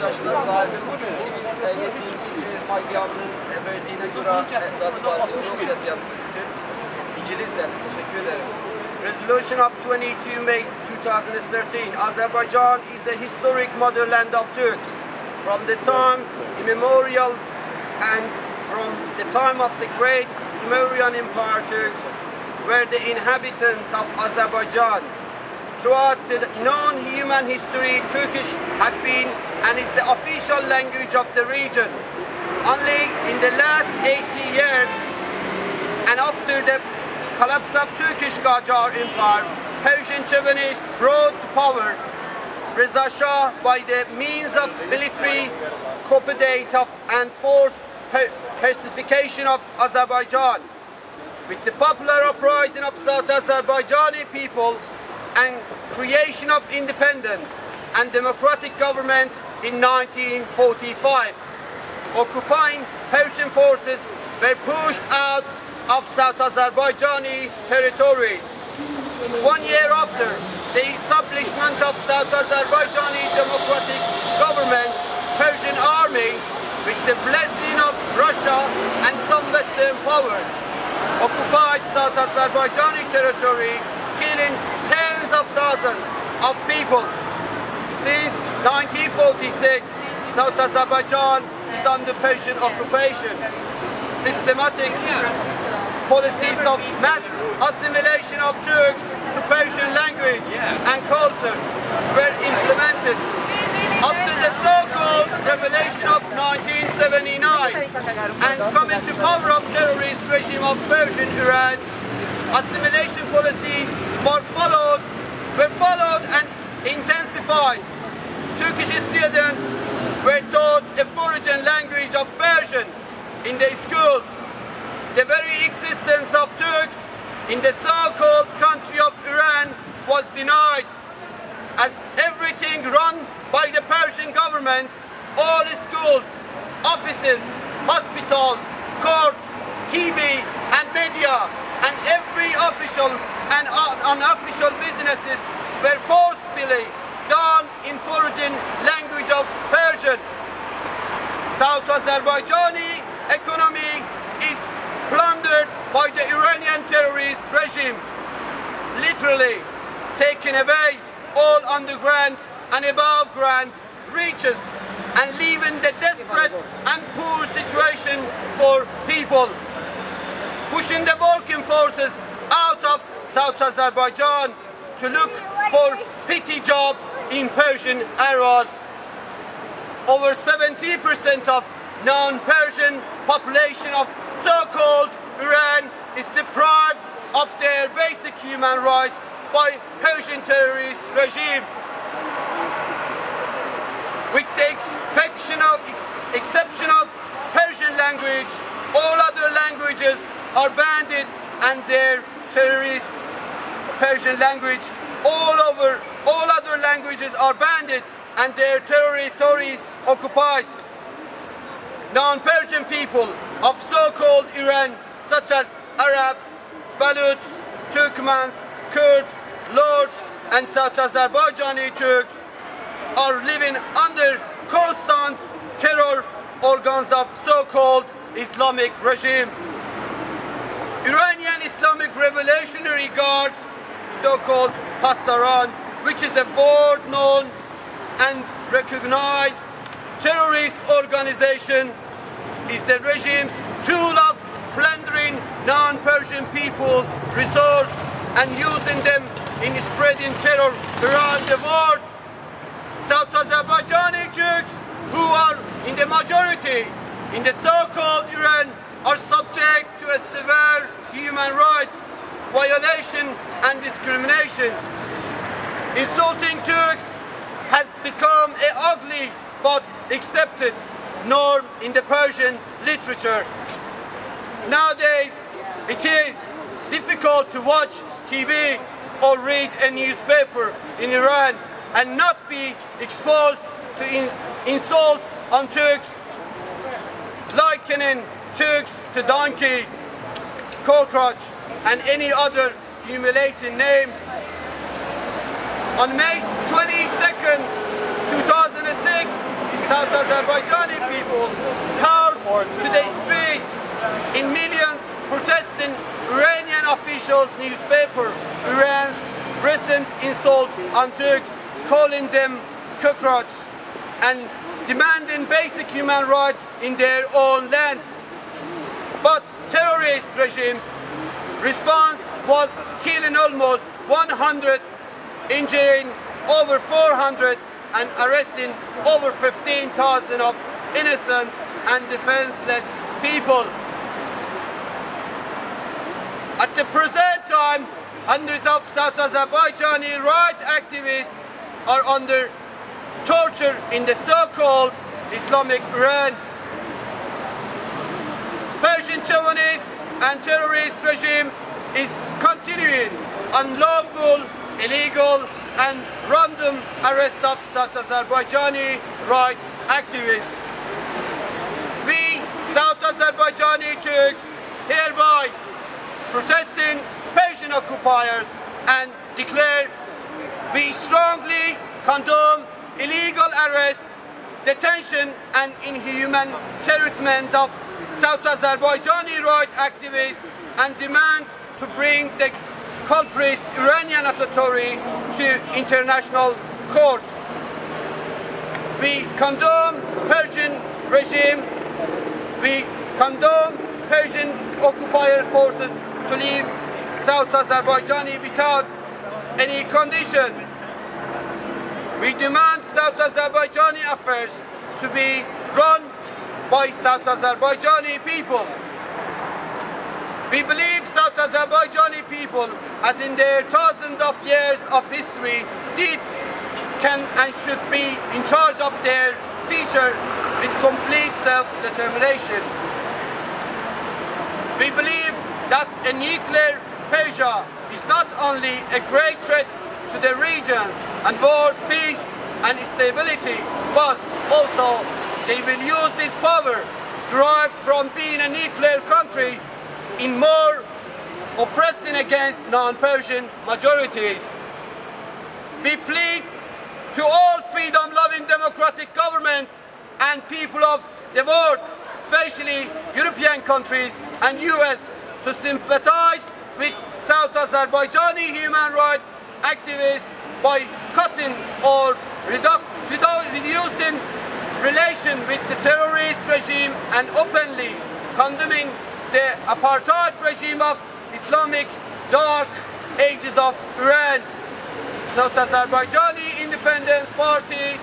arkadaşlar galiba bugünkü 7. Mayyan'ın verdiğine göre okuyacağım siz için. İngilizce. Teşekkür ederim. Resolution of 22 May 2013. Azerbaijan is a historic motherland of Turks. From the time immemorial and from the time of the great Sumerian Empire, Turks were the inhabitants of Azerbaijan. Throughout the known human history, Turkish had been and is the official language of the region. Only in the last 80 years and after the collapse of Turkish Qajar Empire, Persian chauvinists brought to power Reza Shah by the means of military coup d'etat and forced pacification of Azerbaijan. With the popular uprising of South Azerbaijani people and creation of independent and democratic government in 1945, occupying Persian forces were pushed out of South Azerbaijani territories. 1 year after the establishment of South Azerbaijani democratic government, Persian army, with the blessing of Russia and some Western powers, occupied South Azerbaijani territory, killing tens of thousands of people. Since 1946, South Azerbaijan is under Persian occupation. Systematic policies of mass assimilation of Turks to Persian language and culture were implemented. After the so-called revolution of 1979 and coming to power of terrorist regime of Persian Iran, assimilation policies were followed and intensified. Turkish students were taught a foreign language of Persian in their schools. The very existence of Turks in the so-called country of Iran was denied, as everything run by the Persian government, all schools, offices, hospitals, courts, TV and media, and every official and unofficial businesses were forcibly done in foreign language of Persian. South Azerbaijani economy is plundered by the Iranian terrorist regime, literally taking away all underground and above ground reaches and leaving the desperate and poor situation for people, pushing the working forces out of South Azerbaijan to look for petty jobs in Persian areas. Over 70% of non-Persian population of so-called Iran is deprived of their basic human rights by Persian terrorist regime. With the exception of Persian language, all other languages are banned and their terrorist Persian language all other languages are banned and their territories occupied. Non-Persian people of so-called Iran, such as Arabs, Baluchs, Turkmens, Kurds, Lords and South Azerbaijani Turks, are living under constant terror organs of so-called Islamic regime. Iranian Islamic Revolutionary Guards, so-called Pastaran, which is a world-known and recognized terrorist organization, is the regime's tool of plundering non-Persian people's resources and using them in spreading terror around the world. South Azerbaijani Turks, who are in the majority in the so-called Iran, are subject to a severe human rights violation and discrimination. Insulting Turks has become an ugly but accepted norm in the Persian literature. Nowadays, it is difficult to watch TV or read a newspaper in Iran and not be exposed to insults on Turks, likening Turks to donkey, cockroach, and any other humiliating names. On May 22nd, 2006, South Azerbaijani people poured to the streets in millions protesting Iranian officials' newspaper Iran's recent insults on Turks, calling them cockroaches and demanding basic human rights in their own land. But terrorist regime's response was killing almost 100, injuring over 400 and arresting over 15,000 of innocent and defenseless people. At the present time, hundreds of South Azerbaijani rights activists are under torture in the so-called Islamic Iran. Persian chauvinist and terrorist regime is continuing unlawful, illegal and random arrest of South Azerbaijani rights activists. We, South Azerbaijani Turks, hereby protesting Persian occupiers and declare we strongly condemn illegal arrest, detention and inhuman treatment of South Azerbaijani rights activists and demand to bring the culprits Iranian authority to international courts. We condemn Persian regime, we condemn Persian occupier forces to leave South Azerbaijani without any condition. We demand South Azerbaijani affairs to be run by South Azerbaijani people. We believe South Azerbaijani people, as in their thousands of years of history, did, can and should be in charge of their future with complete self-determination. We believe that a nuclear Persia is not only a great threat to the regions and world peace and stability, but also they will use this power derived from being a nuclear country in more oppressing against non-Persian majorities. We plead to all freedom-loving democratic governments and people of the world, especially European countries and US, to sympathize with South Azerbaijani human rights activists by cutting or reducing relation with the terrorist regime and openly condemning the apartheid regime of Islamic Dark Ages of Iran. South Azerbaijani Independence Party